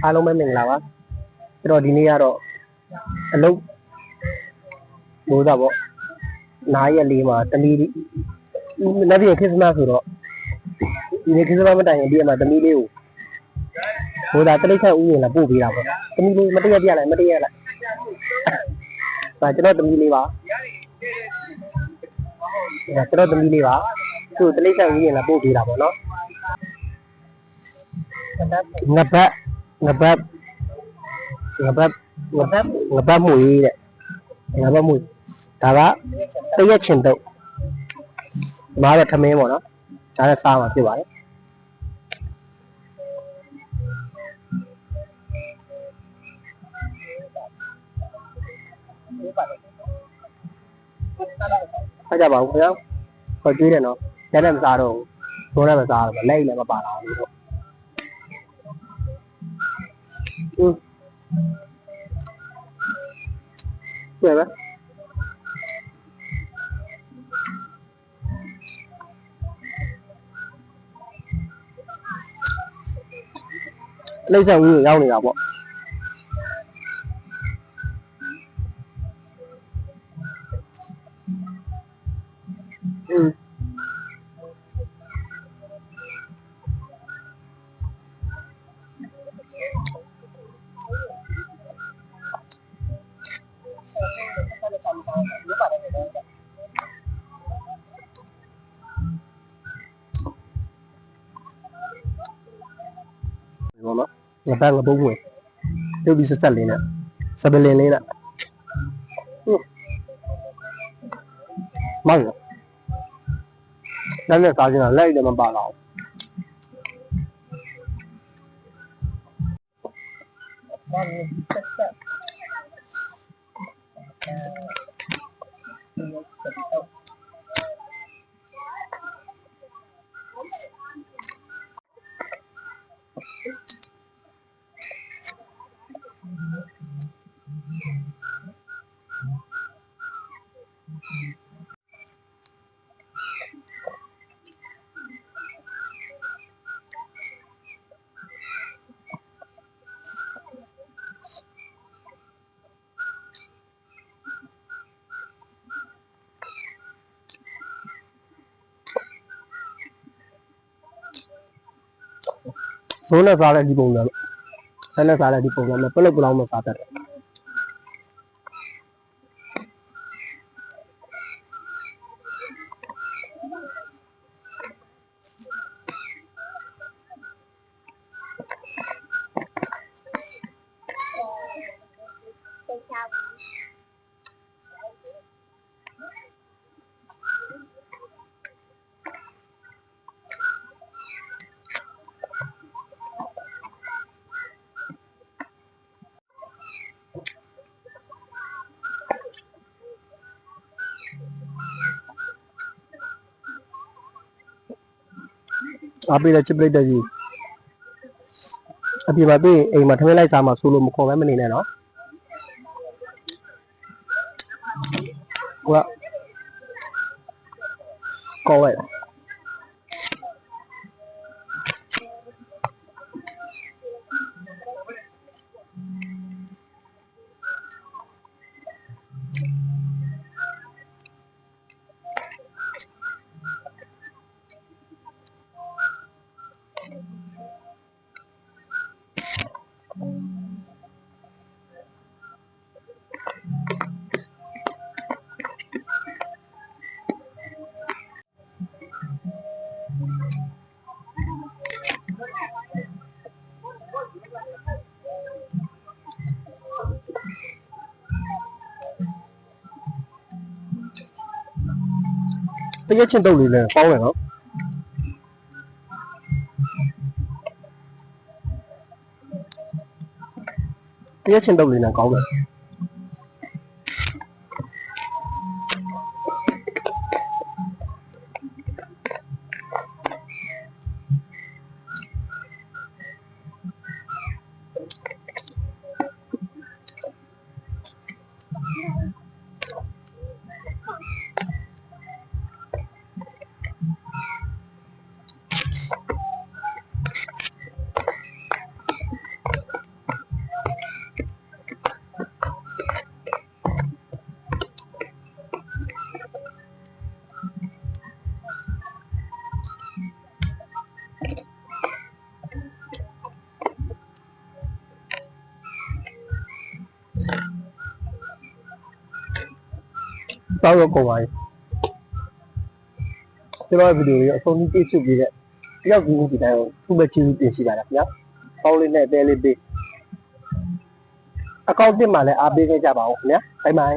အားလုံးပဲမင်္ဂလာပါကျွန်တော်ဒီနေ့ကတော့အလုပ်မိုးသားပေါ့နားရက်လေးမှာတမီးနောက်ပြီးခရစ်စမတ်ဆိုတော့ဒီနေ့ခရစ်စမတ်မတိုင်ခင်ဒီမှာတမီးလေးကိုမိုးသားတိရစ္ဆာန်ဥယျာဉ်လာပို့ပေးတာပေါ့တမီးလေးမတည့်ရပြလိုက်မတည့်ရလိုက်ဒါကျွန်တော်တမီးလေးပါဒါကျွန်တော်တမီးလေးပါသူ့တိရစ္ဆာန်ဥယျာဉ်လာပို့ပေးတာပေါ့နော်ငပတ်မွေတဲ့ငပတ်မွေဒါကတရက်ချင်တော့မားတော့ထမင်းပေါ့နော်ဒါလည်းစားမှာဖြစ်ပါတယ်ဆက်ကြပါဦးခင်ဗျာခေါ်ကြွေးတယ်နော်လက်နဲ့မစားတော့ဘူးသုံးနဲ့မစားတော့လက်လည်းမပါလာဘူးပေါ့对吧？类似于要你了不？ငါဘုံဝင်ပြုတ်ပြီးဆက်လေးနဲ့စပလင်လေးနဲ့မောက်ရလည်းစားကြတာလက်လည်းမပါတော့ဆိုးနဲ့စားတဲ့ဒီပုံစံဆက်နဲ့စားတဲ့ဒီပုံစံနဲ့ပလုတ်ပလောင်းမစားတတ်တယ်အပေးတဲ့ချစ်ပရိတ်တဲ့ကြီးအပြင်မှာတွေ့အိမ်မှာထမင်းလိုက်စားမှာဆိုလို့မခေါ်ပဲမနေနဲ့နော်ဟိုကကောက်လိုက်တရက်ချင်းတုပ်လေးလည်းပေါင်းတယ်နော်တရက်ချင်းတုပ်လေးလည်းကောင်းတယ် တောက်ရောကုန်ပါပြီကျွန်တော်ဗီဒီယိုလေးအဆုံးထိကြည့်ရှုပြီးတဲ့တယောက်ဒီနေ့ဒီတိုင်းကိုသူ့ပဲကျေးဇူးတင်ရှိပါလားခင်ဗျာပေါင်းလေးနဲ့အသေးလေးပေးအကောင့်တစ်မှာလည်းအားပေးခဲ့ကြပါဦးခင်ဗျာဘိုင်ဘိုင်